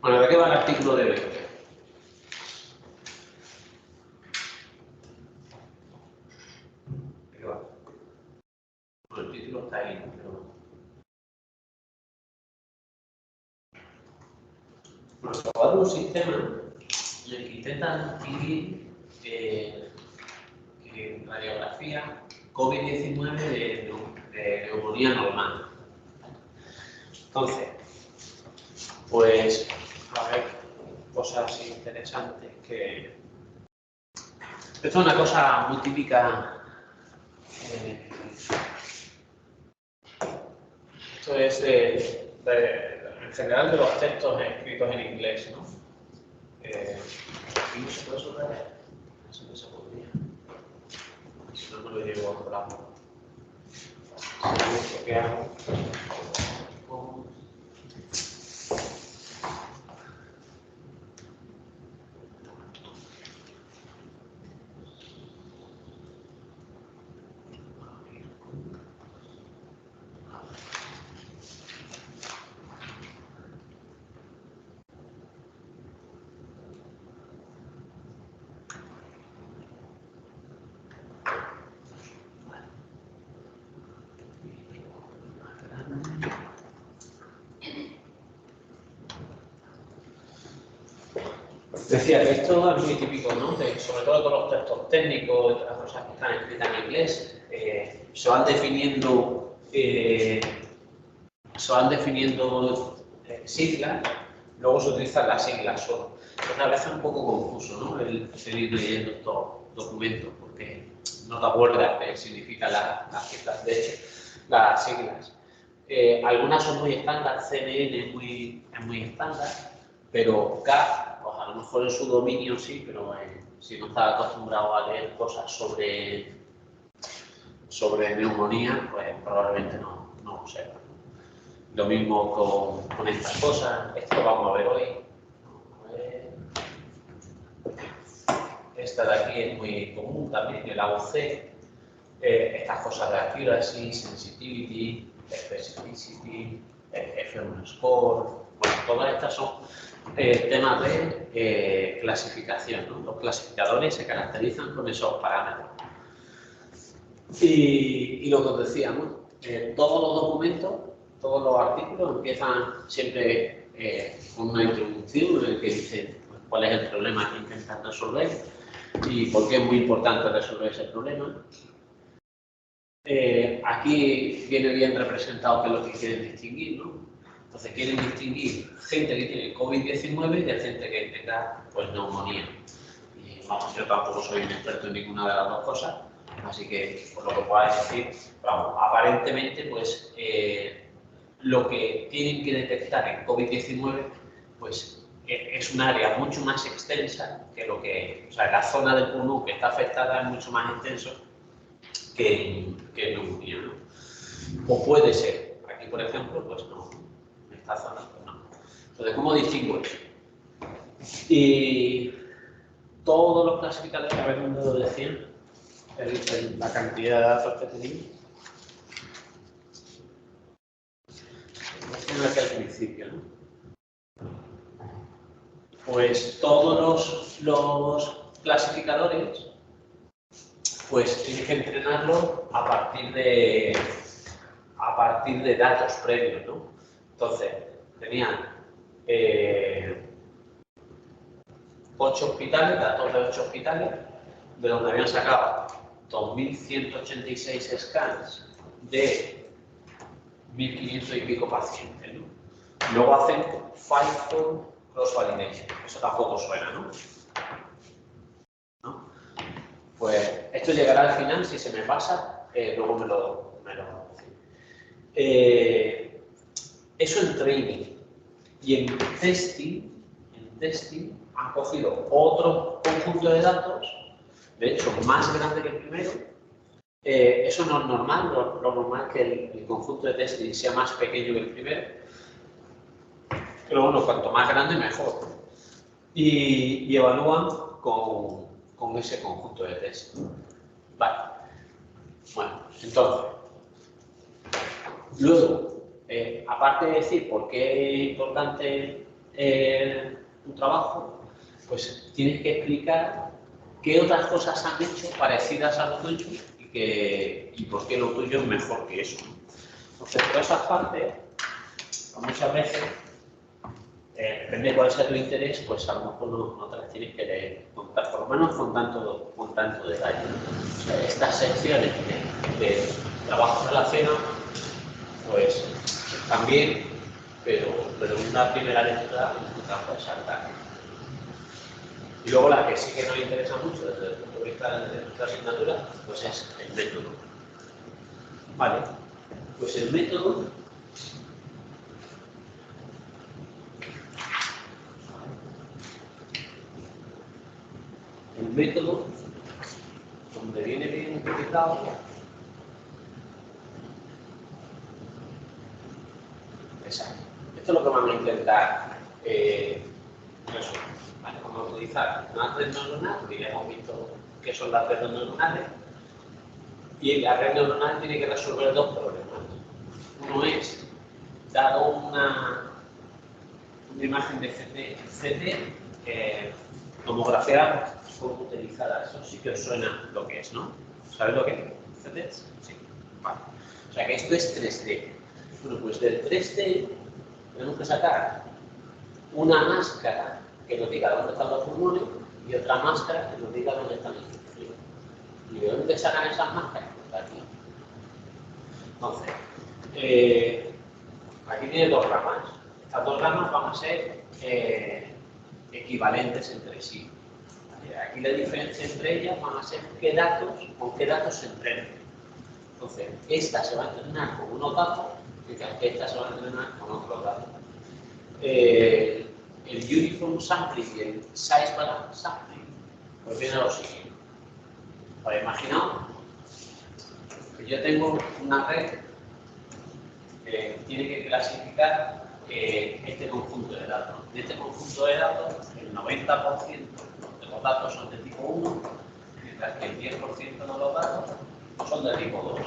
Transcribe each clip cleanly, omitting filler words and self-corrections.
Bueno, ¿de qué va el artículo de hoy? ¿De qué va? Bueno, el título está ahí, pero... Bueno, se va a dar un sistema en el que intentan distinguir radiografía COVID-19 de neumonía normal. Entonces, pues, a ver, cosas interesantes que... Esto es una cosa muy típica. Esto es en general de los textos escritos en inglés, ¿no? Aquí no se puede subrayar. Eso no se podría. Si no me lo llevo a otro lado. ¿Qué hago? Decía que esto es muy típico, ¿no? Sobre todo con los textos técnicos y otras cosas que están escritas en inglés, se van definiendo siglas, luego se utilizan las siglas solo. Entonces a veces es un poco confuso, ¿no? El ir leyendo estos documentos, porque no te acuerdas qué significan las siglas. Algunas son muy estándar, CNN es muy estándar, pero CAP, pues a lo mejor en su dominio sí, pero si no estás acostumbrado a leer cosas sobre neumonía, pues probablemente no lo sepas. Lo mismo con estas cosas, esto lo vamos a ver hoy. Esta de aquí es muy común también, el AOC, estas cosas de accuracy, sensitivity, specificity, F1 score, bueno, todas estas son temas de clasificación, ¿no? Los clasificadores se caracterizan con esos parámetros. Y lo que os decía, ¿no? Todos los documentos, todos los artículos empiezan siempre con una introducción en la que dice pues, cuál es el problema que intentan resolver y por qué es muy importante resolver ese problema. Aquí viene bien representado qué es lo que quieren distinguir, ¿no? Entonces quieren distinguir gente que tiene COVID-19 de gente que tenga pues, neumonía. Y vamos, yo tampoco soy un experto en ninguna de las dos cosas, así que por lo que pueda decir, vamos, aparentemente pues lo que tienen que detectar en COVID-19 pues es un área mucho más extensa que lo que, o sea, la zona del pulmón que está afectada es mucho más extenso que neumonía, ¿no? O puede ser. Aquí, por ejemplo, pues no. En esta zona, pues no. Entonces, ¿cómo distingo eso? Y todos los clasificadores, a ver dónde lo decían, la cantidad de datos que tenéis. Lo decían aquí al principio, ¿no? Pues todos los clasificadores pues tienes que entrenarlo a partir de datos previos, ¿no? Entonces, tenían 8 hospitales, datos de 8 hospitales, de donde habían sacado 2.186 scans de 1.500 y pico pacientes, ¿no? Luego hacen 5-fold cross-validation. Eso tampoco suena, ¿no? Pues esto llegará al final, si se me pasa, luego me lo eso en training. Y en testing han cogido otro conjunto de datos, de hecho más grande que el primero. Eso no es normal, lo normal es que el conjunto de testing sea más pequeño que el primero. Pero bueno, cuanto más grande, mejor. Y evalúan con ese conjunto de test. Vale. Bueno, entonces, luego, aparte de decir por qué es importante un trabajo, pues tienes que explicar qué otras cosas han hecho parecidas a lo tuyo y por qué lo tuyo es mejor que eso. Entonces, todas esas partes, muchas veces, depende de cuál sea tu interés, pues a lo mejor no te las tienes que leer, por lo menos con tanto detalle. O sea, estas secciones de trabajo relacionado, pues también, pero en una primera lectura no puedes saltar. Y luego la que sí que nos interesa mucho desde el punto de vista de nuestra asignatura, pues es el método. Vale, pues el método donde viene bien utilizado, exacto. Esto es lo que vamos a intentar resolver. ¿Vale? Vamos a utilizar una red neuronal, porque ya hemos visto qué son las redes neuronales, y la red neuronal tiene que resolver dos problemas. Uno es, dado una imagen de CT, tomografiar computarizada. Eso sí que os suena lo que es, ¿no? ¿Sabéis lo que es? ¿CT? Sí. Vale. O sea que esto es 3D. Bueno, pues del 3D tenemos que sacar una máscara que nos diga dónde están los pulmones y otra máscara que nos diga dónde están los intestinos. ¿Y de dónde sacan esas máscaras? Pues aquí. Entonces, aquí tiene dos ramas. Estas dos ramas van a ser equivalentes entre sí. Aquí la diferencia entre ellas van a ser con qué datos se entrenan. Entonces, esta se va a entrenar con unos datos, mientras que esta se va a entrenar con otros datos. El Uniform Sampling y el Size Balance Sampling, pues viene a lo siguiente. Pues imaginaos que yo tengo una red que tiene que clasificar este conjunto de datos. De este conjunto de datos, el 90% de los datos son de tipo 1, mientras que el 10% de los datos son de tipo 2.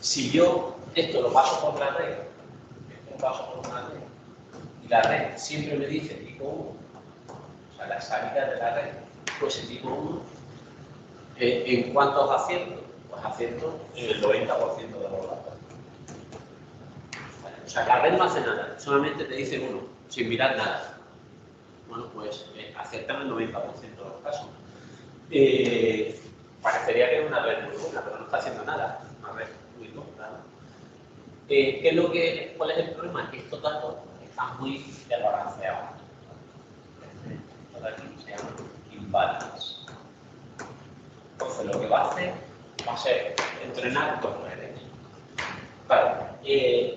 Si yo esto lo paso por la red, y la red siempre me dice tipo 1, o sea, la salida de la red, pues el tipo 1, ¿en cuántos acierto? Pues acierto en el 90% de los datos. O sea, la red no hace nada, solamente te dice 1, sin mirar nada. Bueno, pues aciertan el 90% de los casos. Parecería que es una red muy buena, pero no está haciendo nada. Una red muy tonta, ¿no? ¿Cuál es el problema? Que estos datos están muy desbalanceados. Estos de aquí se llaman imbalance. Entonces, lo que va a hacer va a ser entrenar dos redes. Claro,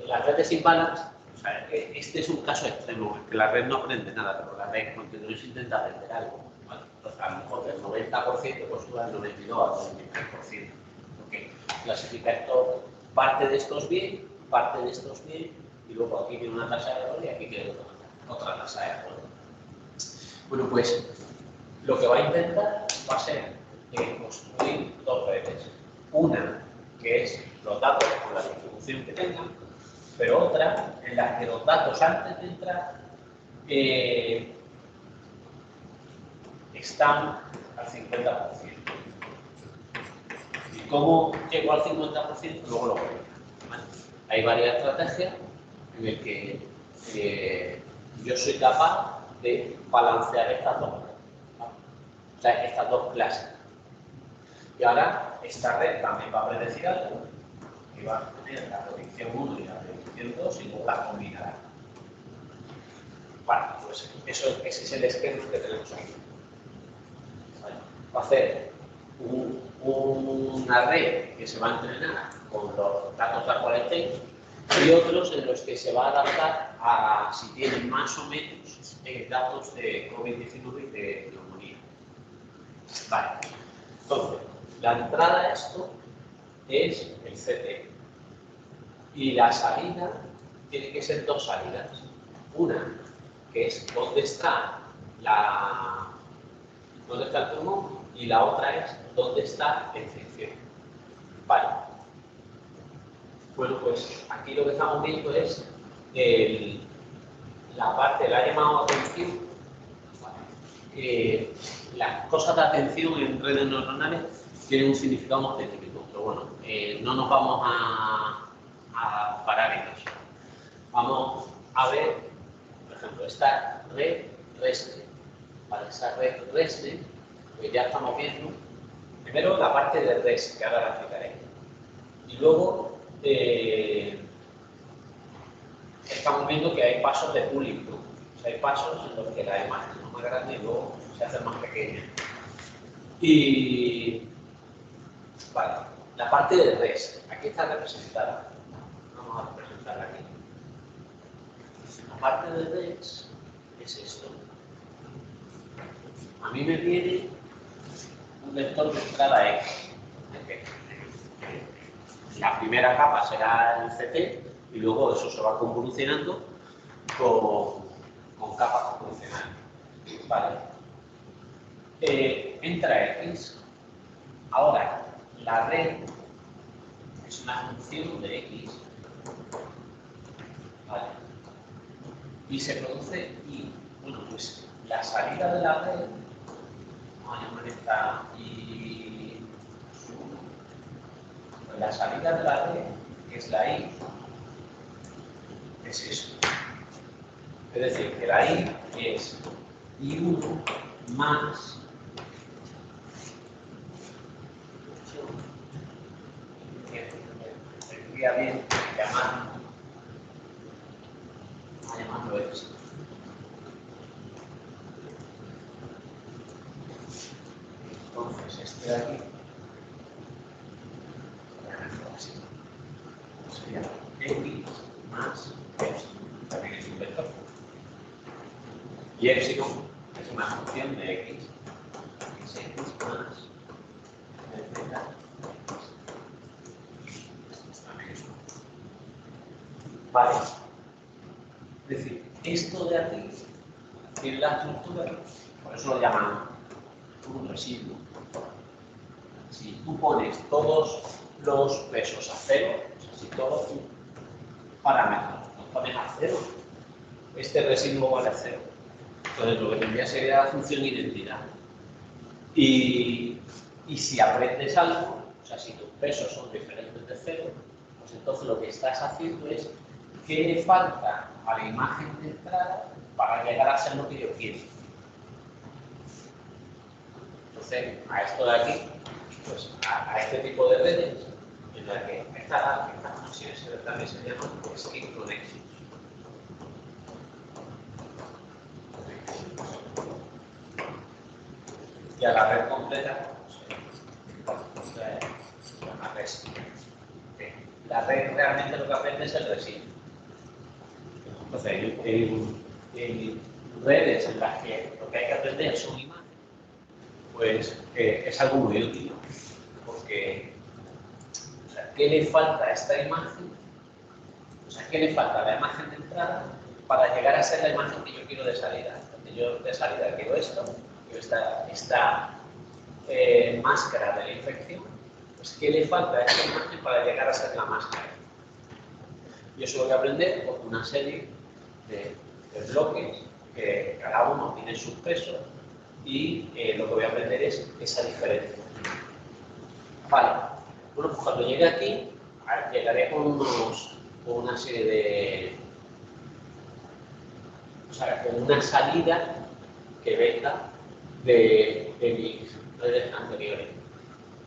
las redes imbalance, o sea, este es un caso extremo, que la red no aprende nada, pero la red continuamente intenta aprender algo. ¿Vale? Entonces, a lo mejor del 90% pues sube al 92, al 93%. Porque clasifica esto, parte de estos bien, y luego aquí tiene una tasa de error y aquí tiene otra tasa de error. Bueno, pues lo que va a intentar va a ser construir dos redes. Una que es los datos con la distribución que tengan, pero otra en la que los datos antes de entrar están al 50%. ¿Y cómo llego al 50%? Luego lo veremos. ¿Vale? Hay varias estrategias en las que yo soy capaz de balancear estas dos, ¿vale? O sea, estas dos clases. Y ahora esta red también va a predecir algo, que va a tener la predicción 1 y la predicción 2 y luego las combinará. Vale, pues ese es el esquema que tenemos aquí. ¿Vale? Va a hacer una red que se va a entrenar con los datos tal cual estén y otros en los que se va a adaptar a si tienen más o menos datos de COVID-19 y de neumonía. Vale, entonces, la entrada a esto es el CT. Y la salida tiene que ser dos salidas. Una, que es dónde está el pulmón, y la otra es dónde está la infección. Vale. Bueno, pues aquí lo que estamos viendo es la parte, la ha llamado atención, las cosas de atención en redes neuronales tienen un significado muy específico, pero bueno, no nos vamos a parar en eso. Vamos a ver, por ejemplo, esta red REST. Para esa red REST, pues ya estamos viendo primero la parte de REST, que ahora la explicaré. Y luego estamos viendo que hay pasos de pooling, ¿no? O sea, hay pasos en los que la imagen es más grande y luego se hace más pequeña. Y vale, la parte de REST, aquí está representada. Vamos a representarla aquí. La parte de REST es esto. A mí me viene un vector de entrada X. La primera capa será el CT y luego eso se va convolucionando con capas convolucionales. Vale. Entra X. Ahora, la red es una función de X. Vale. Y se produce Y. Bueno, pues la salida de la red, vamos a llamar esta Y. La salida de la red, que es la I, es eso. Es decir, que la I es I1 más tendría bien llamarlo X. Entonces, este de aquí sería X más epsilon, también es un vector. Y epsilon es una función de X. Es X más Z. Vale. Es decir, esto de aquí tiene la estructura, por eso lo llaman un residuo. Si tú pones todos los pesos a cero, o sea, si todos tus parámetros los pones a cero, este residuo vale a cero. Entonces lo que tendría sería la función identidad. Y si aprendes algo, o sea, si tus pesos son diferentes de cero, pues entonces lo que estás haciendo es qué le falta a la imagen de entrada para llegar a ser lo que yo quiero. Entonces, a esto de aquí, pues a este tipo de redes, en la que estas conexiones también se llaman skin connections. Y a la red completa, pues, se llama REST. La red realmente lo que aprende es el residuo. Entonces, hay redes en las que lo que hay que aprender son imágenes, pues es algo muy útil, porque o sea, ¿qué le falta a esta imagen? O sea, ¿qué le falta a la imagen de entrada para llegar a ser la imagen que yo quiero de salida? Porque yo de salida quiero esto, quiero esta máscara de la infección. Pues, ¿qué le falta a esta imagen para llegar a ser la máscara? Y eso lo voy a aprender con una serie de bloques que cada uno tiene sus pesos y lo que voy a aprender es esa diferencia. Vale, bueno, pues cuando llegue aquí, llegaré con una serie de... O sea, con una salida que venga de mis redes anteriores.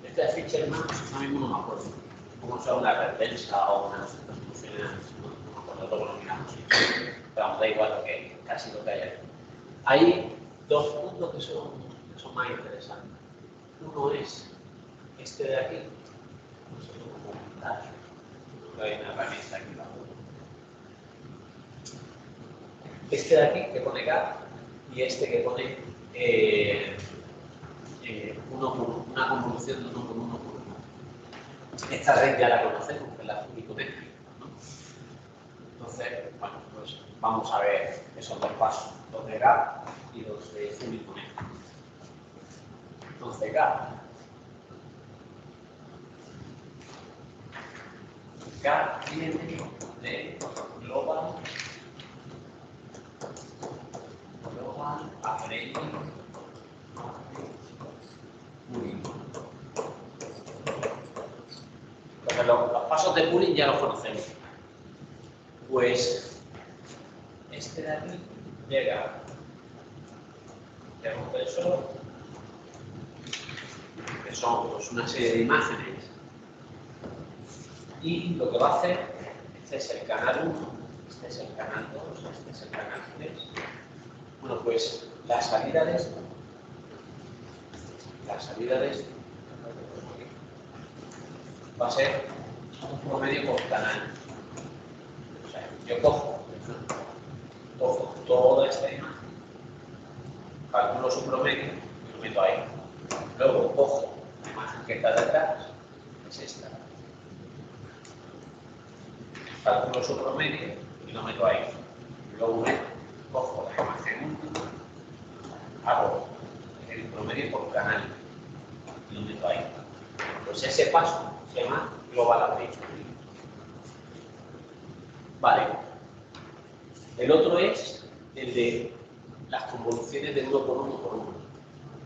Este de Fisherman, ahora mismo no me acuerdo cómo sea una red densa o unas funciones, no me acuerdo, luego lo miramos. Pero vamos, da igual lo que casi lo que hay ahí. Hay dos puntos que son más interesantes. Uno es este de aquí, no sé cómo comentar, hay una herramienta aquí abajo. Este de aquí que pone gap y este que pone una convolución de 1 por 1 por 1. Esta red ya la conocemos, que es la Funiconecta, ¿no? Entonces, bueno, pues vamos a ver esos dos pasos, los de gap y los de Funiconecta. Los de gap. Gap viene de global framing, pooling. Entonces, los pasos de pooling ya los conocemos. Pues este de aquí llega un tensor, que son pues, una serie de imágenes, y lo que va a hacer, este es el canal 1, este es el canal 2, este es el canal 3. Bueno, pues la salida de esto, va a ser un promedio por canal. O sea, yo cojo toda esta imagen, calculo su promedio y lo meto ahí. Luego cojo la imagen que está detrás, es esta. Calculo su promedio y lo meto ahí. Luego cojo la imagen 1, hago el promedio por canal y lo meto ahí. Pues ese paso se llama Global Average. Vale. El otro es el de las convoluciones de 1 por 1 por 1.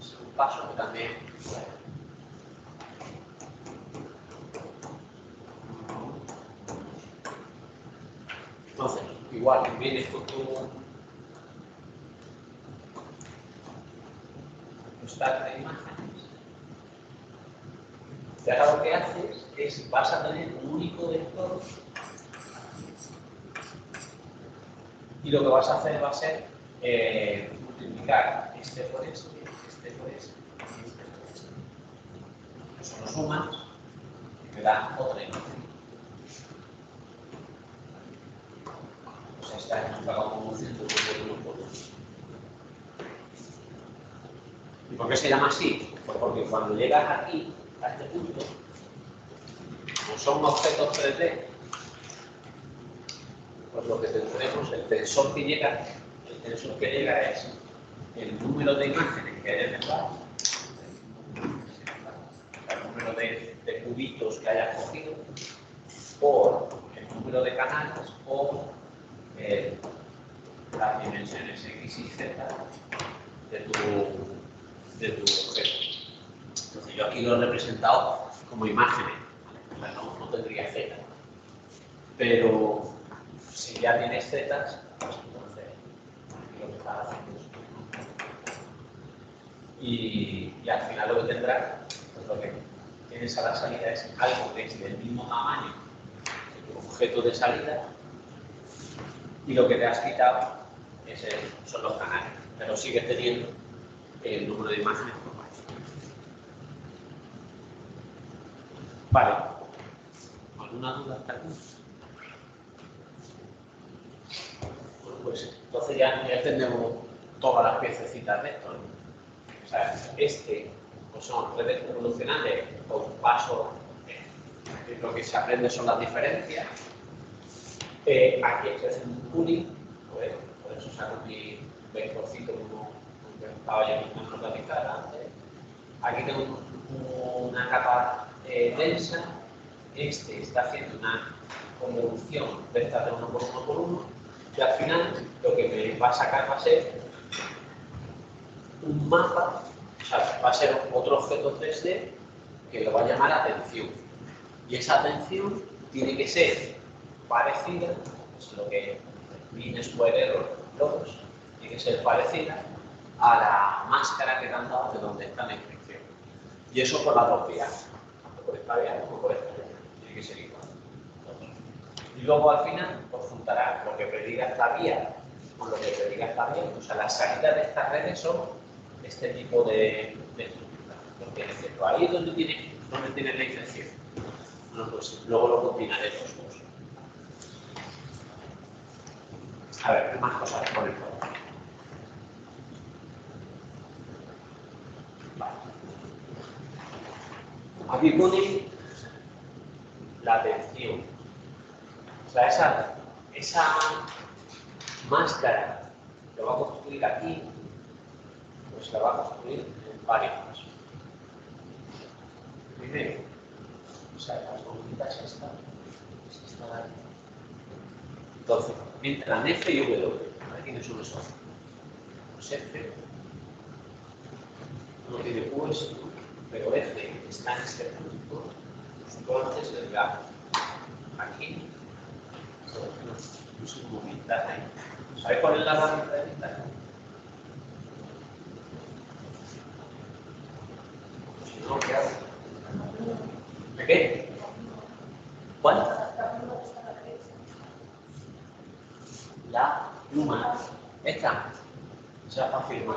Es un paso que también... Entonces, igual, vienes con tu stack de imágenes. Y ahora lo que haces es, vas a tener un único vector y lo que vas a hacer va a ser multiplicar este por este, este por este, este por este. Eso lo sumas y me da otra imagen. Pues esta es nuestra convolución de 1 por 1. ¿Y por qué se llama así? Pues porque cuando llegas aquí, a este punto, como son objetos 3D, pues lo que tendremos, el tensor que llega es el número de imágenes que hayas dejado, el número de cubitos que hayas cogido, por el número de canales o las dimensiones X y Z de tu objeto. Entonces yo aquí lo he representado como imágenes, ¿vale? O sea, no tendría Z. Pero si ya tienes Z, pues entonces aquí lo que estás haciendo es y al final lo que tendrás, pues lo que tienes a la salida es algo que es del mismo tamaño que tu objeto de salida y lo que te has quitado son los canales, pero sigues teniendo el número de imágenes por byte. Vale. ¿Alguna duda hasta aquí? Bueno, pues entonces ya entendemos todas las piececitas de esto, ¿no? O sea, pues son redes convolucionales con pasos, lo que se aprende son las diferencias. Aquí estoy haciendo un pooling, pues, por eso saco mi vectorcito como estaba yo mismo organizar antes. Aquí tengo una capa densa, este está haciendo una convolución de esta de 1 por 1 por 1 y al final lo que me va a sacar va a ser un mapa, o sea, va a ser otro objeto 3D que lo va a llamar atención. Y esa atención tiene que ser parecida, es lo que mean square error loss, tiene que ser parecida a la máscara que te han dado de donde está la inscripción. Y eso por las dos vías, tanto por esta vía como por esta vía, tiene que ser igual. Y luego al final, pues juntará lo que prediga esta vía con lo que prediga esta vía. O sea, las salidas de estas redes son este tipo de estructura. Porque es cierto, ahí es donde tiene la infección. Bueno, pues luego lo combinaré los dos. A ver, ¿qué más cosas por el todo? Vale. Aquí pone la atención. O sea, esa máscara que va a construir aquí, pues la va a construir en varios pasos. Primero, o sea, las columnitas están aquí. Entonces, entran F y W. ¿Vale? ¿Quiénes son esos? Pues F no tiene puesto, pero F está en este punto, entonces le da aquí, no sé cómo pintar ahí. ¿Sabes cuál es la herramienta de pintar? Si no, ¿qué hago? ¿De qué? ¿Cuál? La pluma. Esta. Esa es para firmar.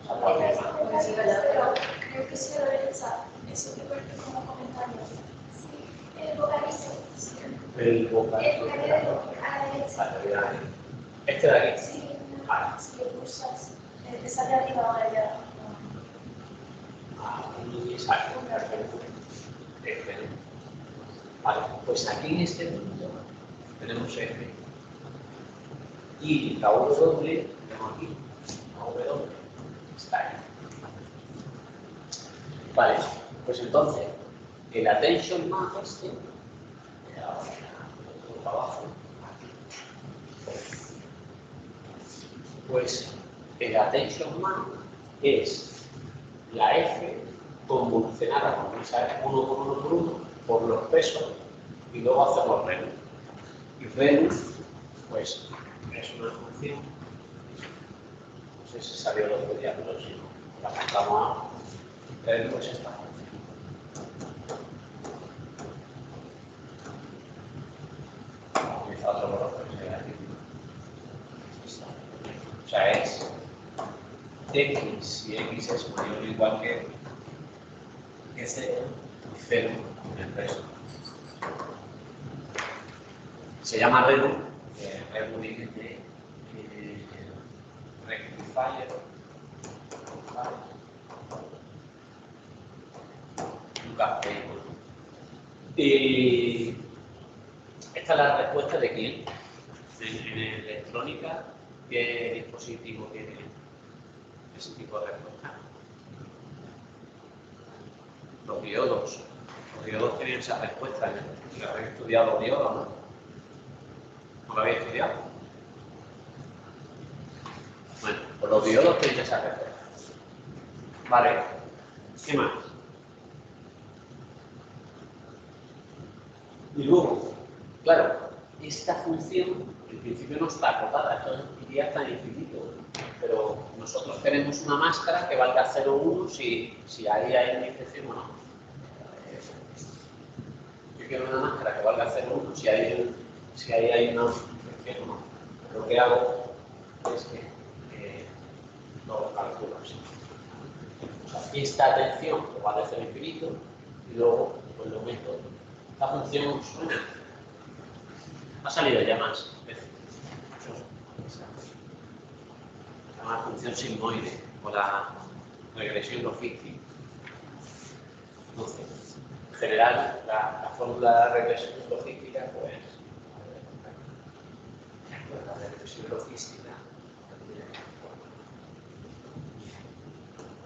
Esa es para firmar. Creo que sí, a la derecha, eso que parte como comentario. Sí, el vocalizo. El vocal. El vocalizo a la derecha. Vale, este de aquí. Sí, Vale. si lo pulsas, te sale arriba ahora ya. Exacto. Perfecto. Vale, pues aquí en este punto tenemos F. Y la W tenemos aquí. La W está ahí. Vale, pues entonces, el attention map este, para abajo, pues el attention map es la F convolucionada con esa uno por uno por los pesos y luego hacemos RELU. Y RELU, pues es una función, no sé si salió el otro día, pero si no, la pasamos a RELU es esta función. Otro color, o sea, es X, si X es mayor o igual que 0, y 0 en el resto. Se llama RELU, RELU viene de rectifier, y esta es la respuesta de quién. En electrónica, ¿qué dispositivo tiene ese tipo de respuesta? Los diodos. Los diodos tienen esa respuesta. ¿No habéis estudiado los diodos, no? ¿No lo habéis estudiado? Bueno, pues los diodos tienen esa respuesta. Vale. ¿Qué más? Y luego, claro, esta función en principio no está acotada, entonces iría hasta el infinito. Pero nosotros queremos una máscara que valga 0,1 si ahí hay una infección o no. Yo quiero una máscara que valga 0,1 si ahí hay una infección o no. Lo que hago es que lo calculo así. O sea, esta atención lo va a hacer infinito y luego pues lo meto. La función suena. Ha salido ya más veces. Se llama función sigmoide o la regresión logística. Entonces, en general, la fórmula de la regresión logística, pues, la regresión logística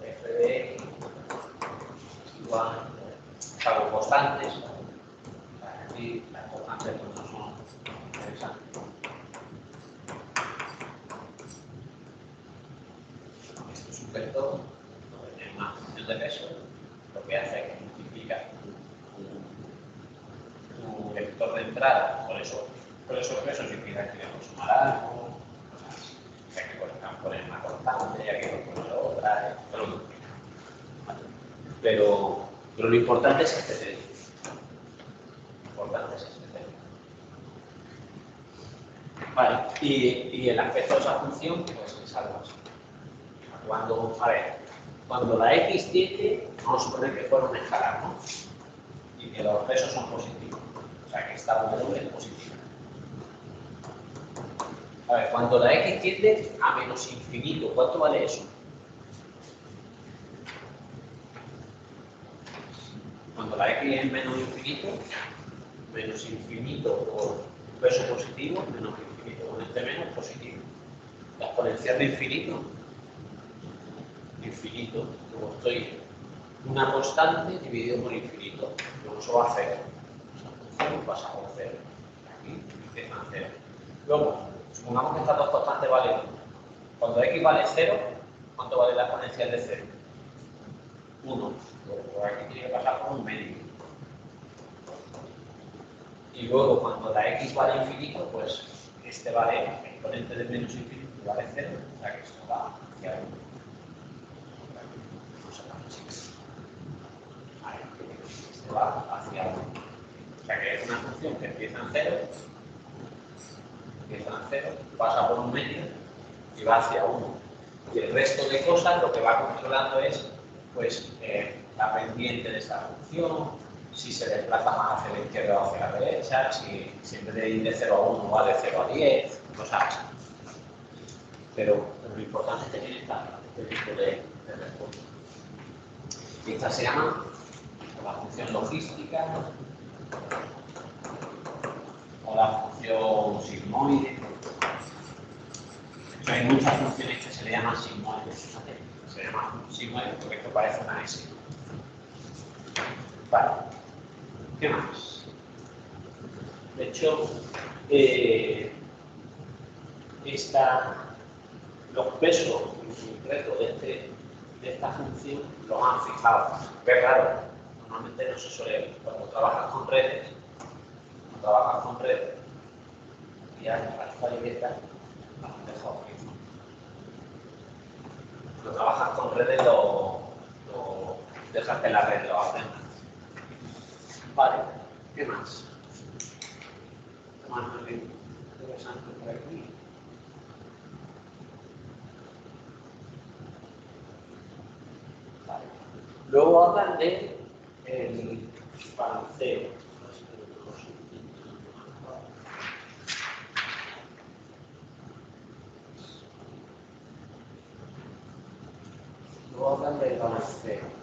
f de x igual a constantes. Aquí las constantes no son interesantes. Esto es un vector donde tiene una función de peso, lo que hace es que multiplica tu vector de entrada, por eso peso significa que debemos sumar algo, hay que poner una constante, hay que poner otra, pero lo importante es este término. Vale, y el aspecto de esa función pues es algo así. Cuando la x tiende, vamos a suponer que fuera un escalar, ¿no? Y que los pesos son positivos. O sea, que esta W es positiva. A ver, cuando la x tiende a menos infinito, ¿cuánto vale eso? Cuando la x es menos infinito por peso positivo, menos infinito con este menos positivo. La exponencial de infinito, como estoy una constante dividido por infinito, luego eso va a 0. O sea, pasa por 0. Aquí empieza a 0. Luego, supongamos que estas dos constantes valen 1. Cuando x vale 0, ¿cuánto vale la exponencial de 0? 1. Por aquí tiene que pasar por un medio. Y luego, cuando la x vale a infinito, pues este vale, el exponente de menos infinito vale 0, o sea que esto va hacia 1. Vamos a poner x. Ahí, este va hacia 1. O sea que es una función que empieza en 0, pasa por un medio y va hacia 1. Y el resto de cosas lo que va controlando es pues, la pendiente de esta función, si se desplaza más hacia la izquierda o hacia la derecha, si en vez de ir de 0 a 1 va de 0 a 10, cosas así. Pero lo importante es que tiene este tipo de respuesta. Y esta se llama la función logística o la función sigmoide. Hay muchas funciones que se le llaman sigmoides. Se llaman sigmoides porque esto parece una S. Vale. ¿Qué más? De hecho, los pesos concretos de esta función los han fijado. Es raro. Normalmente no se suele. Cuando trabajas con redes, y alfa y beta las han dejado fijas. Cuando trabajas con redes, dejas que la red lo aprenda. Vale, ¿qué más? ¿Qué más nos viene interesante por aquí? Vale. Luego hablan de el balanceo. Luego hablan del balanceo.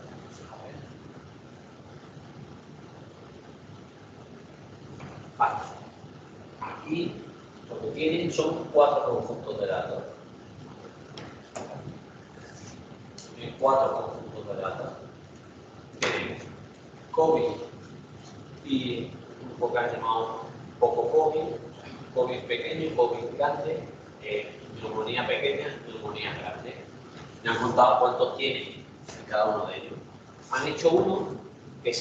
Vale. Aquí lo que tienen son 4 conjuntos de datos. Tienen 4 conjuntos de datos. Tienen COVID y un grupo que han llamado poco COVID, COVID pequeño, COVID grande, neumonía pequeña, neumonía grande. Me han contado cuántos tienen en cada uno de ellos. Han hecho uno que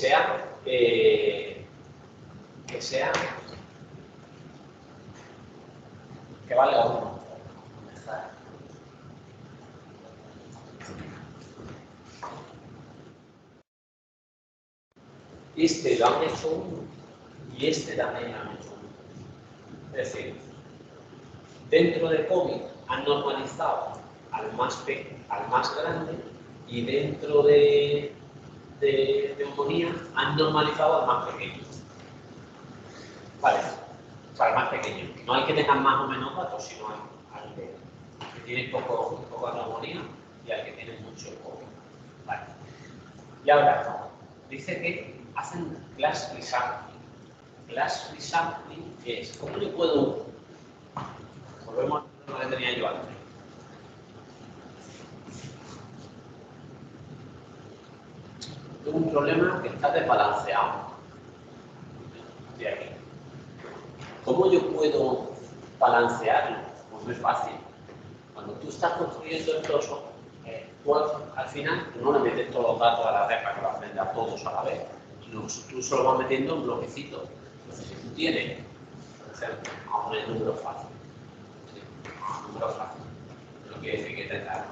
vale a 1. Este lo han hecho 1 y este también lo han hecho 1. Es decir, dentro de COVID han normalizado al más grande y dentro de neumonía han normalizado al más pequeño. Vale, o sea, al más pequeño. No hay que tengan más o menos datos, sino al que tiene poca neumonía y al que tiene mucho COVID. Vale. Y ahora, dice que hacen class resampling. Class resampling es, ¿cómo le puedo? Volvemos a lo que tenía yo antes. Tengo un problema que está desbalanceado. De aquí. ¿Cómo yo puedo balancearlo? Pues no es fácil. Cuando tú estás construyendo estos, al final tú no le metes todos los datos a la red para que lo aprenda todos a la vez. Tú solo vas metiendo un bloquecito. Entonces, si tú tienes, por ejemplo, vamos a poner números fáciles. Números fáciles. No quiere decir que tenga.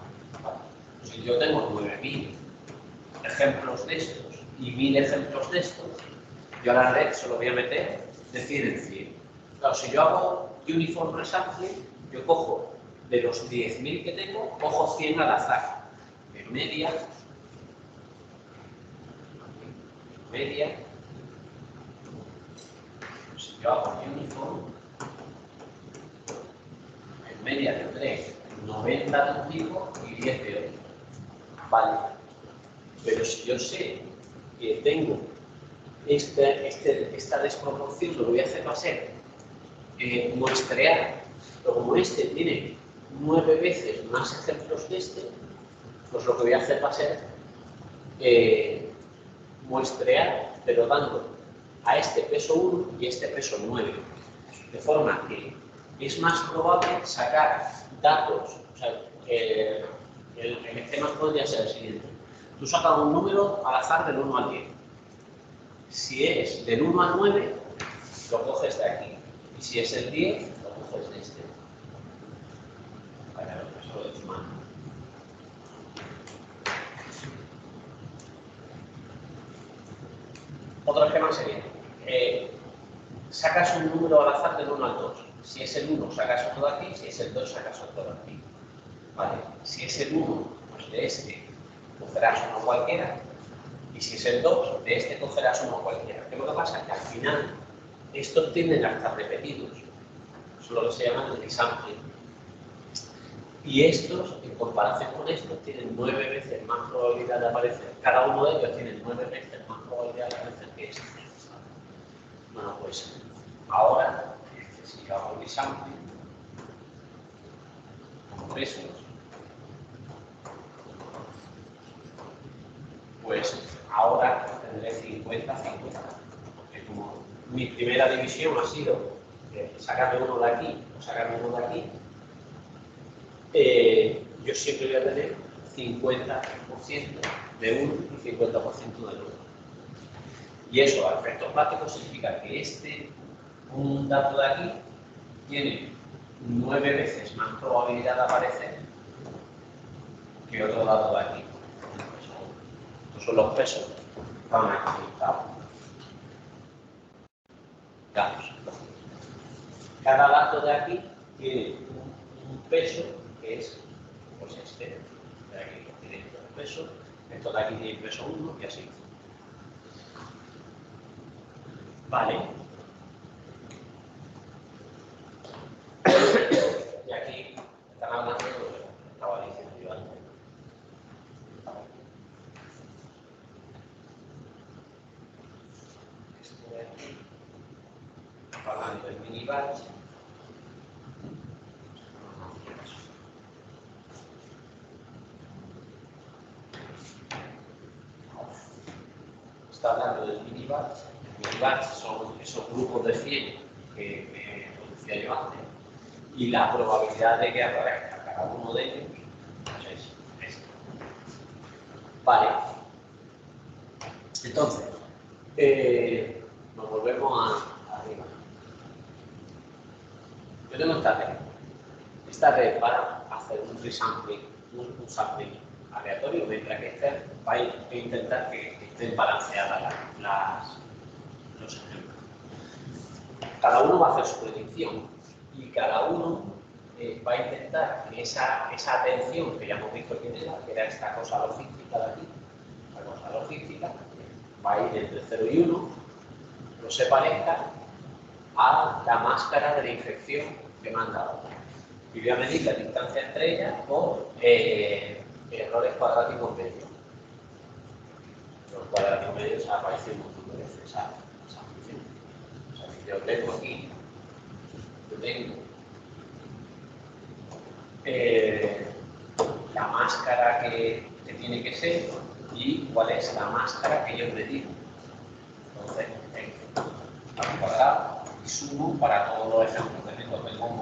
Si yo tengo 9.000 ejemplos de estos y 1.000 ejemplos de estos, yo a la red solo voy a meter de 100 en 100. Claro, si yo hago uniform resampling, yo cojo de los 10.000 que tengo, cojo 100 al azar. En media, si yo hago uniform, en media tendré 90 de un tipo y 10 de otro. Vale. Pero si yo sé que tengo esta desproporción, lo que voy a hacer va a ser muestrear, pero como este tiene 9 veces más ejemplos que este, pues lo que voy a hacer va a ser muestrear, pero dando a este peso 1 y este peso 9. De forma que es más probable sacar datos, o sea, el esquema podría ser el siguiente. Tú sacas un número al azar del 1 al 10. Si es del 1 al 9, lo coges de aquí. Y si es el 10, lo coges de este. Vale, eso lo he hecho mal. Otro esquema sería, sacas un número al azar del 1 al 2. Si es el 1, sacas otro de aquí. Si es el 2, sacas otro de aquí. Vale. Si es el 1, pues de este cogerás uno cualquiera. Y si es el 2, de este cogerás uno cualquiera. ¿Qué es lo que pasa? Que al final estos tienden a estar repetidos. Eso es lo que se llama el resampling. Y estos, en comparación con estos, tienen 9 veces más probabilidad de aparecer. Cada uno de ellos tiene 9 veces más probabilidad de aparecer que este. Bueno, pues ahora, si yo hago resampling con pesos, pues ahora tendré 50-50. Porque como mi primera división ha sido sacarme uno de aquí o sacarme uno de aquí, yo siempre voy a tener 50% de uno y 50% del otro. Y eso, a efectos prácticos, significa que un dato de aquí tiene 9 veces más probabilidad de aparecer que otro dato de aquí. Estos son los pesos que van aquí listados. Cada dato de aquí tiene un peso que es, pues este, de aquí tiene un peso, esto de aquí tiene peso 1 y así. Vale. Y aquí están hablando de lo que estaba diciendo yo antes. Esto de aquí, hablando del mini batch. Está hablando del mini batch. El mini batch son esos grupos de 100 que decía yo antes. Y la probabilidad de que aparezca cada uno de ellos pues es esta. Vale. Entonces, nos volvemos arriba. Yo tengo esta red. Esta red va a hacer un resampling, un sampling aleatorio, mientras que este va a intentar que estén balanceadas los ejemplos. Cada uno va a hacer su predicción y cada uno va a intentar que esa atención que ya hemos visto quién era esta cosa logística de aquí, la cosa logística, va a ir entre 0 y 1, no se parezca a la máscara de la infección que me han dado. Y voy a medir la distancia entre ellas por errores cuadráticos medios. Los cuadráticos medios han aparecido un montón de veces esa función. O sea, si yo tengo aquí, la máscara que tiene que ser y cuál es la máscara que yo medí. Entonces, al cuadrado y sumo para todos los ejemplos que tengo. Tengo un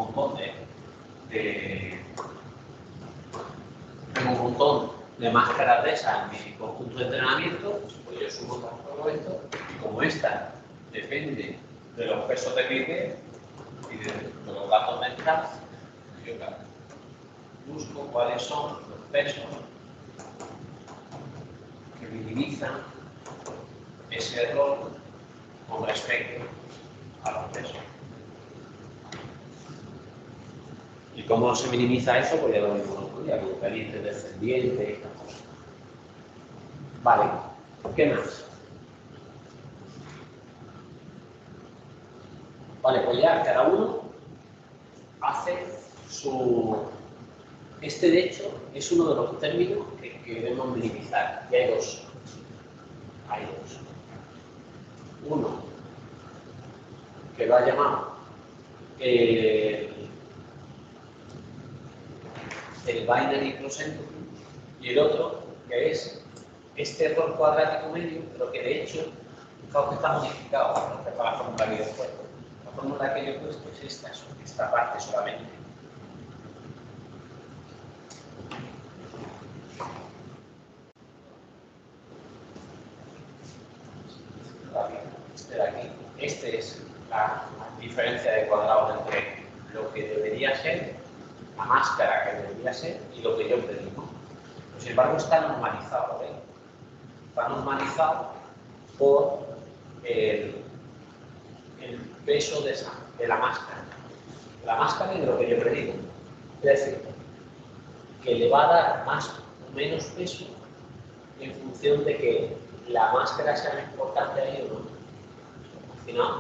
montón de máscaras de esas en mi conjunto de entrenamiento, pues yo sumo todo esto y como esta depende de los pesos de vídeo y de los datos de entrada, yo busco cuáles son los pesos que minimizan ese error con respecto a los pesos. ¿Y cómo se minimiza eso? Pues ya lo mismo otro día, con caliente descendiente, estas cosas. Vale, ¿qué más? Vale, pues ya cada uno hace su... Este, de hecho, es uno de los términos que debemos minimizar. Y hay dos. Uno, que lo ha llamado el binary cross entropy, y el otro, que es este error cuadrático medio, pero que de hecho, fijaos que está modificado con respecto a la fórmula que yo he puesto. La fórmula que yo he puesto es esta parte solamente. es la diferencia de cuadrados entre lo que debería ser, la máscara que debería ser y lo que yo pedí, ¿no? Pues, sin embargo, está normalizado, ¿eh? Está normalizado por el peso de la máscara. La máscara y de lo que yo predigo. Es decir, que le va a dar más o menos peso en función de que la máscara sea importante ahí o no. Al final,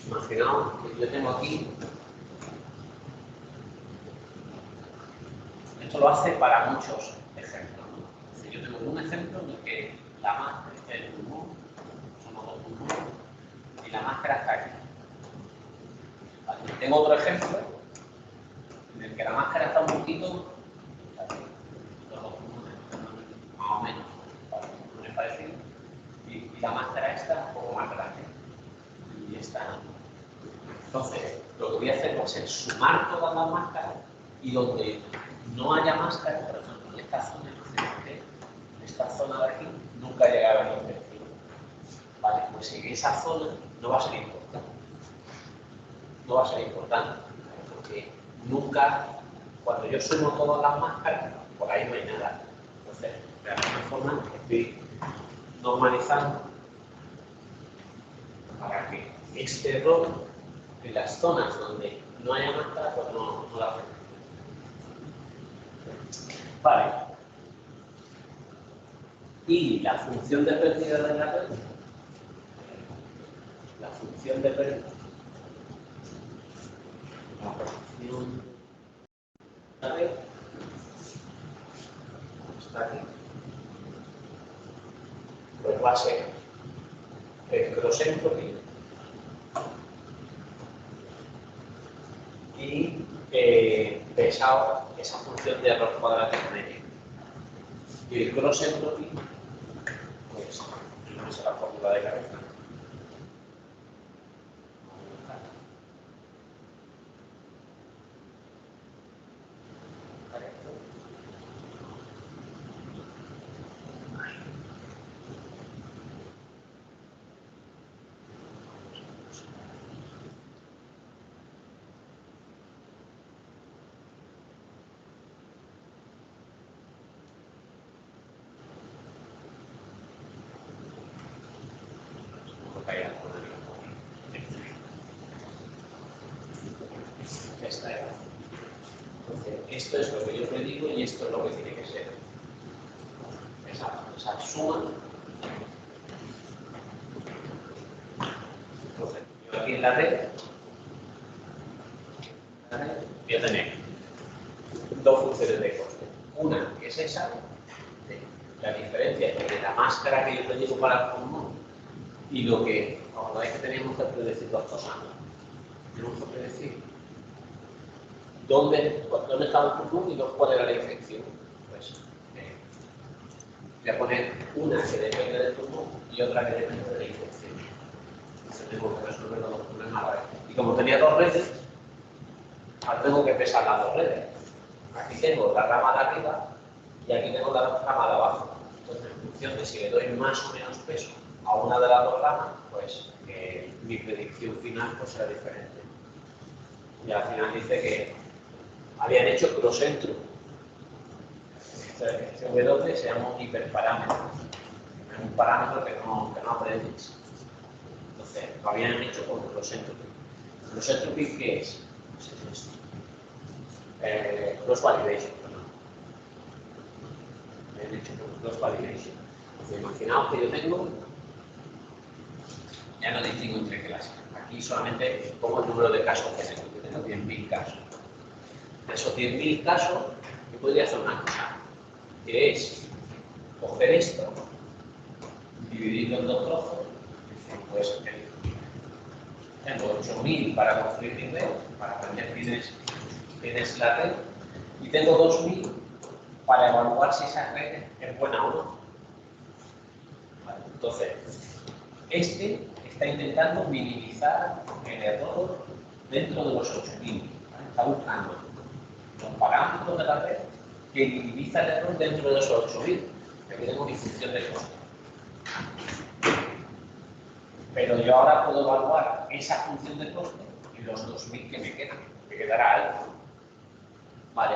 imaginaos que yo tengo aquí, esto lo hace para muchos ejemplos, ¿no? Si yo tengo un ejemplo en el que la máscara está en el pulmón, somos dos pulmones, y la máscara está aquí. Vale. Tengo otro ejemplo en el que la máscara está un poquito, los dos pulmones, más o menos, pulmones parecidos, y la máscara está un poco más grande. Y esta. Entonces, lo que voy a hacer va a ser sumar todas las máscaras y donde no haya máscara, por ejemplo, en esta zona, en esta zona de aquí, nunca llegaba a la infección. Vale, pues en esa zona no va a ser importante. No va a ser importante, porque nunca, cuando yo sumo todas las máscaras, por ahí no hay nada. Entonces, de alguna forma, estoy normalizando para que este error en las zonas donde no haya máscara, pues no la afecte. Vale. Y la función de pérdida de la red, la función de pérdida, la función de la red, está aquí, pues va a ser el cross entropy y pesado esa función de error cuadrático medio. Y el cross entropy, pues, no es la fórmula de cabeza. Esta era. Entonces, esto es lo que yo te digo y esto es lo que tiene que ser. Esa suma. Entonces, yo aquí en la red voy a tener dos funciones de coste. Una que es esa, la diferencia entre la máscara que yo te digo para el pulmón y lo que, cuando es que tenemos que predecir dos cosas. Tenemos que predecir dónde estaba el pulmón y cuál era la infección. Pues, voy a poner una que depende del pulmón y otra que depende de la infección. Entonces tengo que resolver los dos problemas a la vez. Y como tenía dos redes, ahora tengo que pesar las dos redes. Aquí tengo la rama de arriba y aquí tengo la rama de abajo. Entonces, en función de si le doy más o menos peso a una de las dos ramas, pues mi predicción final pues, será diferente. Y al final dice que habían hecho cross entropy. Este W se llama un hiperparámetro. Es un parámetro que no aprendes. Entonces, lo habían hecho con cross entropy. ¿Cross entropy qué es? Pues es esto. Cross validation, perdón. Lo he dicho con cross validation. Imaginaos que yo tengo, ya no distingo entre clases. Aquí solamente pongo el número de casos que tengo. Yo tengo 10.000 casos. De esos 10.000 casos, yo podría hacer una cosa, que es coger esto, dividirlo en dos trozos, pues tengo 8.000 para construir mi red, para aprender quién es la red, y tengo 2.000 para evaluar si esa red es buena o no. Vale, entonces, este está intentando minimizar el error dentro de los 8.000. ¿Vale? Está buscando los parámetros de la red que minimiza el error dentro de esos 8.000. Aquí tengo mi función de coste. Pero yo ahora puedo evaluar esa función de coste y los 2.000 que me quedan. Me quedará algo. Vale.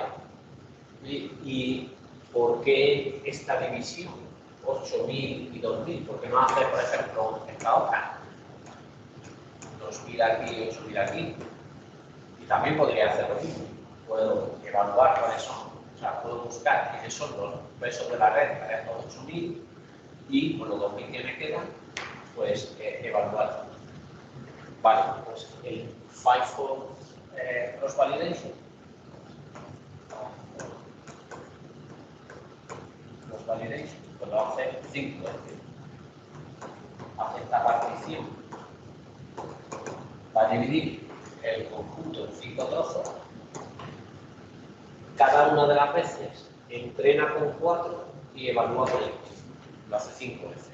¿Y por qué esta división? 8.000 y 2.000. ¿Por qué no hacer, por ejemplo, esta otra? 2.000 aquí y 8.000 aquí. Y también podría hacer lo mismo. Puedo evaluar cuáles son. O sea, puedo buscar quiénes son los pesos de la red para estos 8.000 y con los 2.000 que me quedan, pues evaluar. Vale, pues el fivefold cross validation. Cross validation, pues lo hace 5 veces. Hace esta partición. Va a dividir el conjunto en 5 trozos. Cada una de las veces entrena con 4 y evalúa con el 5. Lo hace 5 veces.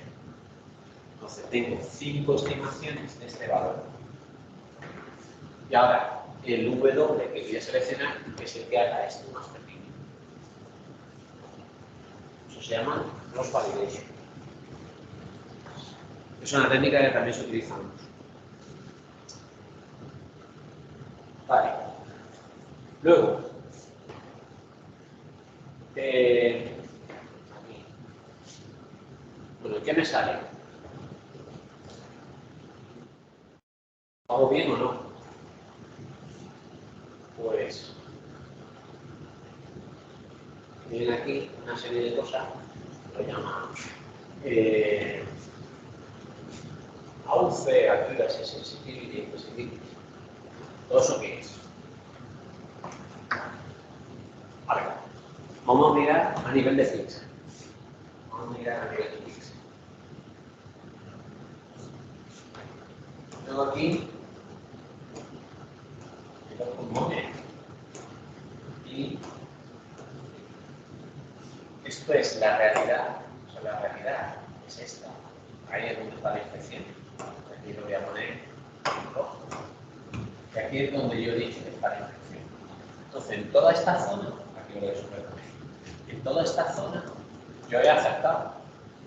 Entonces tengo 5 estimaciones de este valor. Y ahora el W que voy a seleccionar es el que haga esto más pequeño. Eso se llama cross validation. Es una técnica que también se utiliza mucho. Vale. Luego, aquí. Bueno, ¿qué me sale? ¿Lo hago bien o no? Pues tienen aquí una serie de cosas, lo llaman AUC, Accuracy, Sensitivity, Specificity. ¿Todo eso qué es? Vale. Vamos a mirar a nivel de pixel. Vamos a mirar a nivel de pixel. Tengo aquí los pulmones y esto es la realidad. O sea, la realidad es esta. Ahí es donde está la infección. Aquí lo voy a poner rojo. Y aquí es donde yo he dicho que está la infección. Entonces, en toda esta zona, aquí lo voy a superponer. En toda esta zona yo he acertado,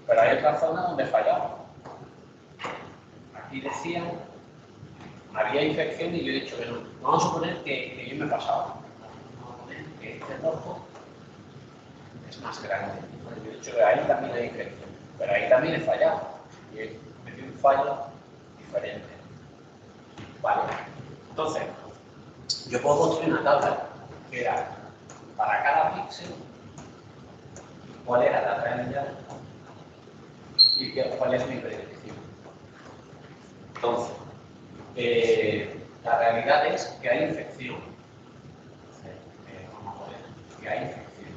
pero hay otra zona donde he fallado. Aquí decía, había infección y yo he dicho que no. Vamos a suponer que yo me he pasado. Vamos a poner que este rojo es más grande. Bueno, yo he dicho que ahí también hay infección, pero ahí también he fallado. Y he metido un fallo diferente. Vale. Entonces, yo puedo construir una tabla que era para cada píxel cuál era la realidad y cuál es mi predicción. Entonces, la realidad es que hay infección. Vamos a ver, que hay infección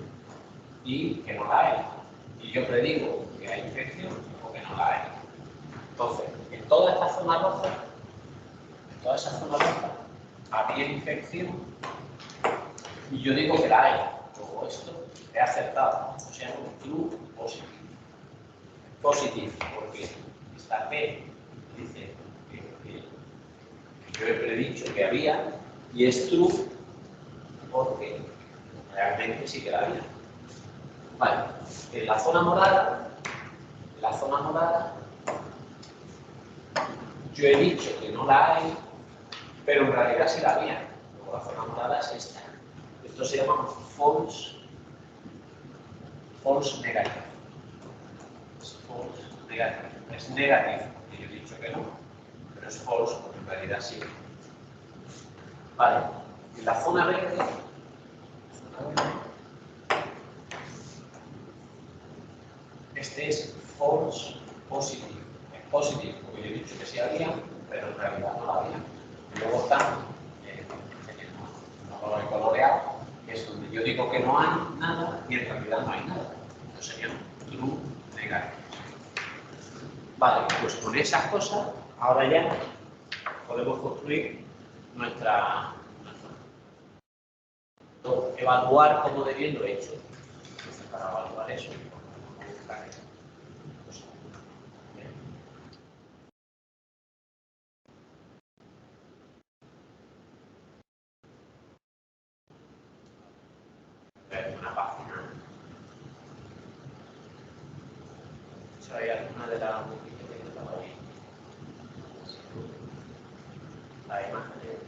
y que no la hay. Y yo predigo que hay infección o que no la hay. Entonces, en toda esta zona roja, había infección y yo digo que la hay. Luego esto he acertado. O sea, un true positive. Positive, porque esta P dice que yo he predicho que había y es true porque realmente sí que la había. Vale, en la zona morada, yo he dicho que no la hay, pero en realidad sí la había. Luego la zona morada es esta. Esto se llama false negative. Es false negative. Es negativo, que yo he dicho que no, pero es false porque en realidad sí. Vale, en la zona verde, este es false positive. Es positive porque yo he dicho que sí había, pero en realidad no la había. Y luego está no lo he coloreado, que es donde yo digo que no hay nada y en realidad no hay nada. Esto sería true negative. Vale, pues con esas cosas, ahora ya podemos construir nuestra evaluar cómo de bien lo he hecho. Entonces, para evaluar eso, vamos a buscar eso. ver una página. Si hay alguna de las Wikipedia que estaba ahí. La imagen de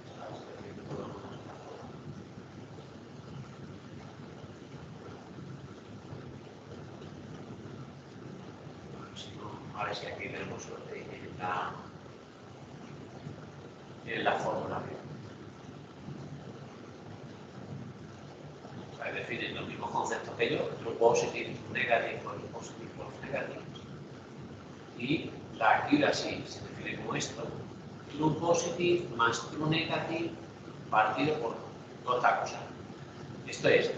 si no, a ver si aquí tenemos suerte en la fórmula. O sea, definen los mismos conceptos que yo, true positive, negative, false positive, false negative. Y la accuracy se define como esto: true positive más true negative partido por toda esta cosa. Esto es,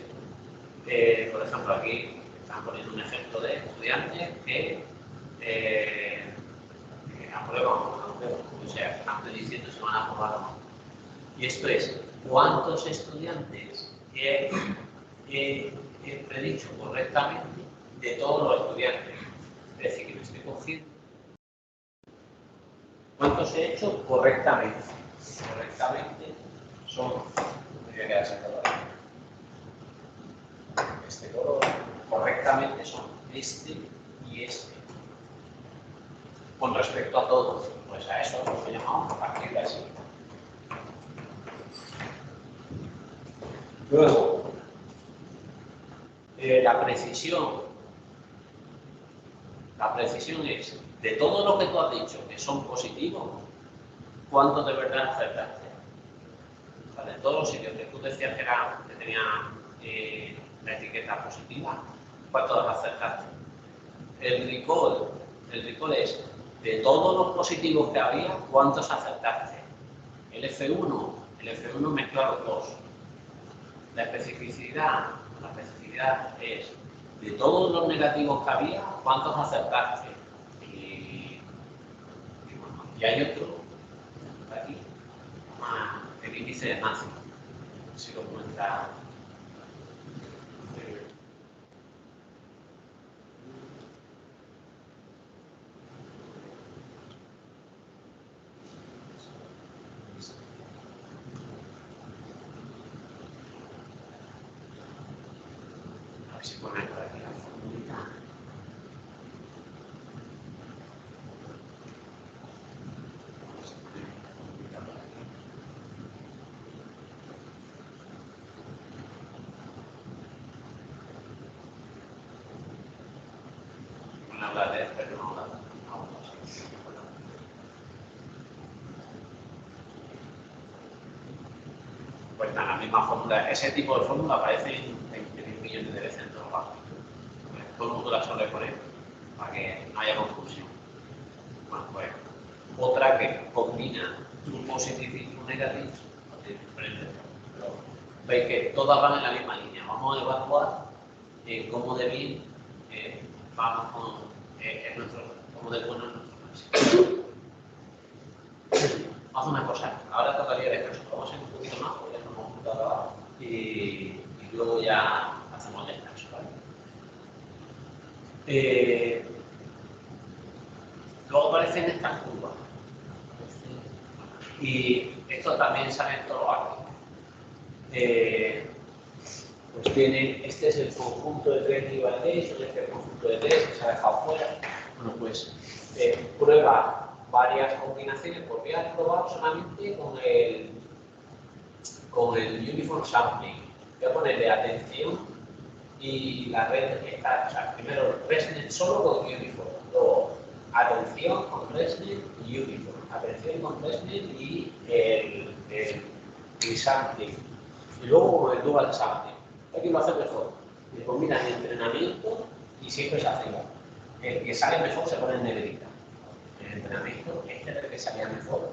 por ejemplo, aquí están poniendo un ejemplo de estudiantes que aprueban o no aprueban, o sea, están prediciendo si van a aprobar o no. Y esto es, ¿cuántos estudiantes he predicho correctamente de todos los estudiantes? Es decir, que me estoy cogiendo. ¿Cuántos he hecho correctamente? Correctamente son, me voy a quedar sin color. Este color, correctamente son este y este. Con respecto a todos, pues a eso lo llamamos accuracy. Luego, la precisión. La precisión es, de todo lo que tú has dicho que son positivos, ¿cuántos de verdad acertaste? O sea, de todos los sitios que tú decías que tenían la etiqueta positiva, ¿cuántos acertaste? El recall es, de todos los positivos que había, ¿cuántos acertaste? El F1 mezcla los dos. La especificidad es, de todos los negativos que había, ¿cuántos acertaste? Y hay otro, aquí, el índice de Máximo. Si lo muestra. A ver si pone por aquí la formulita. Habla de pero no habla de pues nada, la misma fórmula, ese tipo de fórmula aparece en 20.000 millones de veces en todos los bancos. Todo el mundo la suele poner para que no haya confusión. Bueno, pues otra que combina true positive y true negative, diferente, pero veis que todas van en la misma línea. Vamos a evaluar cómo de bien vamos con cómo de bueno es nuestro clase. Vamos a una cosa, ahora tocaría descanso, vamos a ir un poquito más porque ya nos hemos juntado abajo y luego ya hacemos descanso, ¿vale? Luego aparecen estas curvas y esto también sale en todos los árboles. Pues tiene, este es el conjunto de 3 equivalentes, este es el conjunto de 3 que se ha dejado fuera. Bueno, pues prueba varias combinaciones, porque voy a probar solamente con el uniform sampling. Voy a ponerle atención y la red está, o sea, primero ResNet solo con uniform, luego atención con ResNet y uniform, atención con ResNet y el sampling, y luego con el dual sampling. Aquí lo hace mejor, le combinan el entrenamiento y siempre se hace igual. El que sale mejor se pone en negrita. En el entrenamiento, este es el que salía mejor.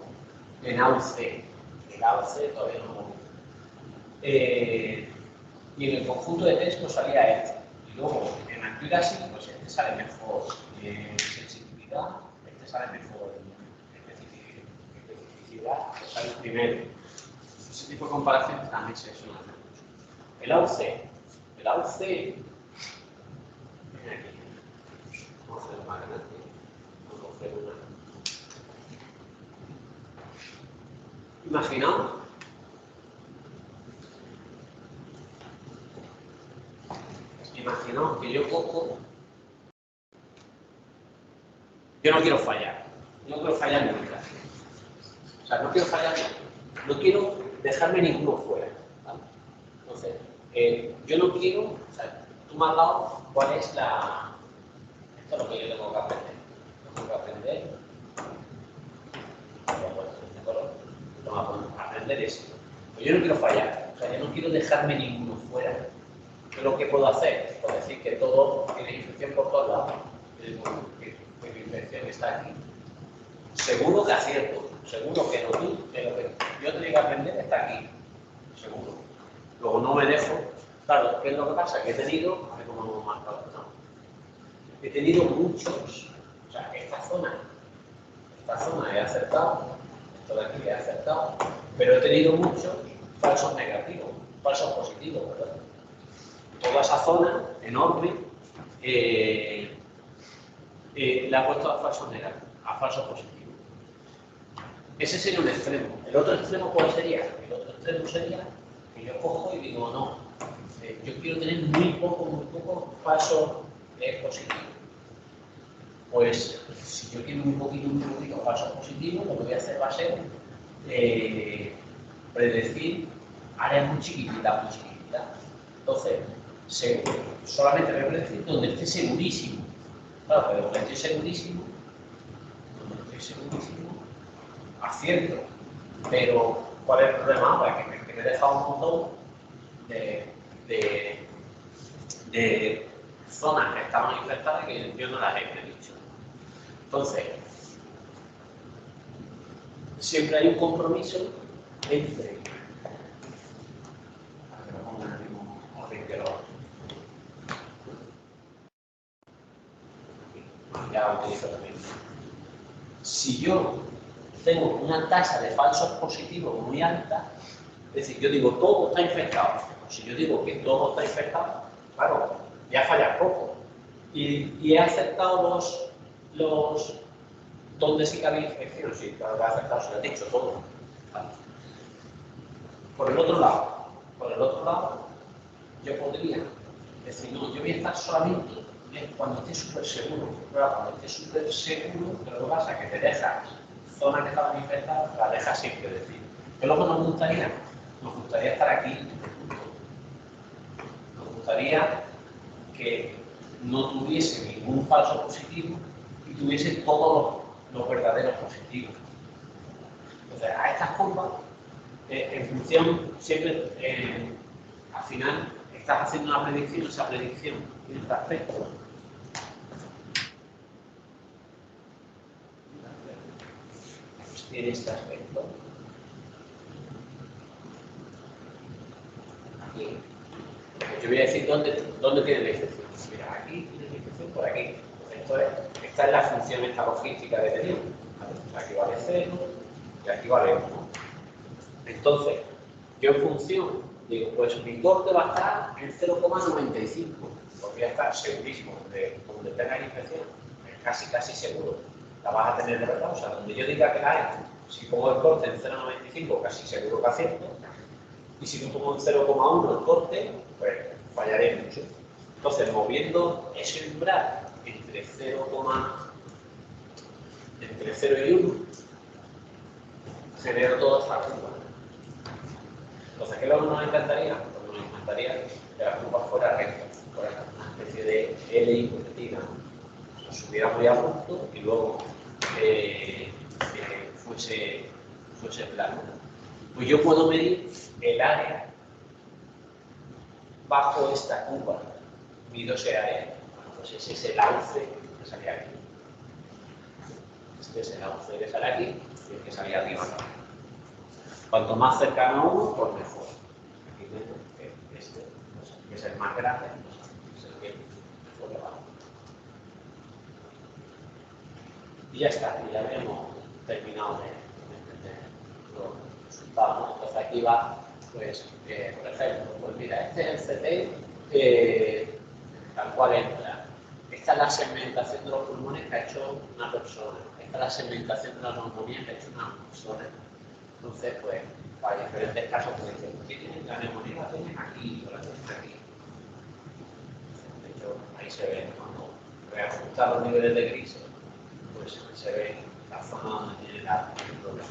En AUC, el AUC todavía no lo y en el conjunto de test nos salía este. Y luego en accuracy, pues este sale mejor. En sensibilidad, este sale mejor. En especificidad, pues sale primero. Ese tipo de comparaciones también se suelen hacer mucho. El AUC, ven aquí. Vamos a hacerlo más grande. Vamos a hacer una. Imaginaos poco, yo no quiero fallar. No quiero fallar nunca. O sea, no quiero fallar nunca. No quiero dejarme ninguno fuera. ¿Vale? Entonces, yo no quiero, o sea, tú me has dado cuál es la... Esto es lo que yo tengo que aprender. Tengo que aprender. Tengo que aprender esto. Pero yo no quiero fallar. O sea, yo no quiero dejarme ninguno fuera. Yo lo que puedo hacer, pues decir que todo tiene infección por todos lados. Que la infección está aquí. Seguro que acierto. Seguro que lo que yo tengo que aprender está aquí. Seguro. Luego no me dejo. Claro, ¿qué es lo que pasa? Que he tenido, a ver cómo hemos marcado, no. He tenido muchos, o sea, esta zona he acertado, esto de aquí he acertado, pero he tenido muchos falsos negativos, falsos positivos, ¿verdad? Toda esa zona enorme le ha puesto a falsos negativos, a falsos positivos. Ese sería un extremo. El otro extremo, ¿cuál sería? El otro extremo sería que yo cojo y digo, no, yo quiero tener muy poco falsos positivos. Pues si yo quiero muy poquito falsos positivos, lo que voy a hacer va a ser predecir áreas muy chiquititas. Entonces, solamente voy a predecir donde esté segurísimo. Claro, pero donde estoy segurísimo, acierto. Pero, ¿cuál es el problema ahora? Que me he dejado un montón de zonas que estaban infectadas que yo no las he predicho. Entonces, siempre hay un compromiso entre... Ya utilizo también. Si yo tengo una tasa de falsos positivos muy alta, es decir, yo digo todo está infectado. Si yo digo que todo está infectado, claro, voy a fallar poco. Y he aceptado los donde sí que había infección, sí, claro, lo he aceptado, se lo he dicho todo. ¿Vale? Por el otro lado, yo podría decir, no, yo voy a estar solamente cuando esté súper seguro. Claro, cuando esté súper seguro, pero lo que pasa es que te dejas zonas que estaban infectadas, las dejas sin predecir. ¿Qué es lo que nos gustaría? Nos gustaría estar aquí. Nos gustaría que no tuviese ningún falso positivo y tuviese todos los verdaderos positivos. Entonces, a estas curvas, en función, siempre, al final, estás haciendo una predicción, esa predicción tiene este aspecto. Pues tiene este aspecto. Aquí. Yo voy a decir dónde tiene la infección. Mira, aquí tiene la infección, por aquí. Esta es la función, esta logística de tener. Aquí vale 0 y aquí vale 1. Entonces, yo en función, digo, pues mi corte va a estar en 0,95. Porque voy a estar segurísimo de donde tenga la infección, casi seguro. La vas a tener de verdad. O sea, donde yo diga que la hay, si pongo el corte en 0,95, casi seguro que acierto. Y si no pongo en 0,1 el corte, pues fallaré mucho. Entonces, moviendo ese umbral entre 0 y 1, genero toda esta curva. Entonces, ¿qué es lo que nos encantaría? Pues nos encantaría que la curva fuera recta, fuera una especie de L hipotética, subiera muy a punto y luego fuese plano. Pues yo puedo medir el área bajo esta curva. Mido ese área. Bueno, pues ese es el alce que salía aquí. Este es el alce que sale aquí y el que salía arriba. Cuanto más cercano a uno, pues mejor. Aquí tengo que este, que es el más grande, es el que mejor le va. Y ya está, y ya habíamos terminado de entender los resultados, ¿no? Entonces aquí va, pues, por ejemplo, pues mira, este es el CT tal cual entra. Esta es la segmentación de los pulmones que ha hecho una persona. Esta es la segmentación de la neumonía que ha hecho una persona. Entonces, pues, para diferentes casos, pues dicen, ¿qué tienes? La neumonía la tienes aquí, o la tienes aquí. Pero ahí se ve, cuando reajustar los niveles de gris, pues se ve la zona donde tiene el problema.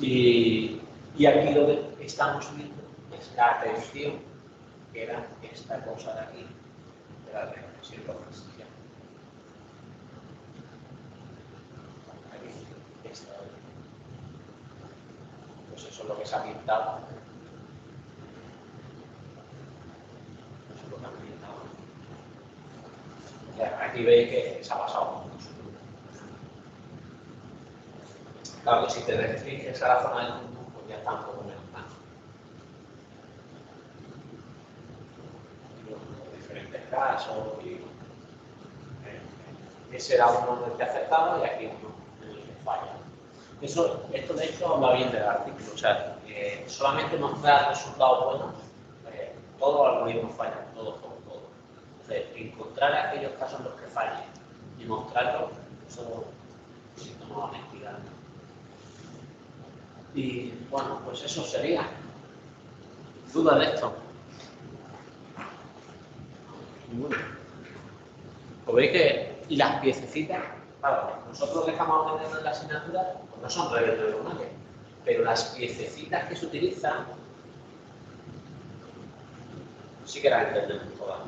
Y aquí lo que estamos viendo es la atención, que era esta cosa de aquí, de la reflexión logística. Aquí, esta de aquí. Pues eso es lo que se ha pintado. Eso es lo que han pintado. O sea, aquí veis que se ha pasado mucho. Claro que si te restringes a la zona del mundo, pues ya está un poco menos mal. Diferentes casos y ese era uno en el que acertaba y aquí uno en el que falla. Esto de hecho habla bien del artículo, o sea, solamente nos da resultados buenos, todos los algoritmos fallan, todos. Entonces, encontrar aquellos casos en los que fallen y mostrarlos, eso sí que nos va a investigar. Y bueno, pues eso sería. ¿Dudas de esto? Ninguna. Pues veis que, y las piececitas, claro, nosotros lo que estamos aprendiendo en la asignatura, pues no son redes neuronales, pero las piececitas que se utilizan, sí que las entendemos todas.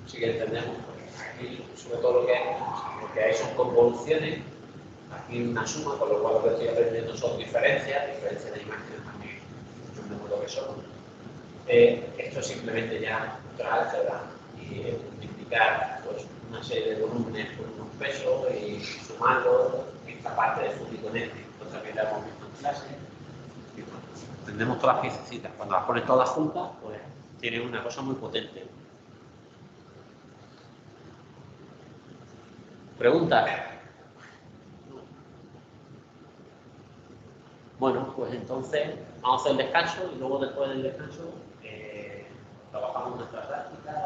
Sí que entendemos, porque aquí, sobre todo lo que hay son convoluciones, aquí una suma, con lo cual lo que estoy aprendiendo son diferencias de imágenes también, entendemos lo que son. Esto es simplemente ya otra álgebra y multiplicar pues, una serie de volúmenes por unos pesos y sumarlo, esta parte de Fujikonetti, otra que ya hemos visto en clase. Y bueno, entendemos todas las piececitas. Cuando las pones todas juntas, pues tiene una cosa muy potente. ¿Preguntas? Bueno, pues entonces vamos a hacer el descanso y luego después del descanso trabajamos nuestra práctica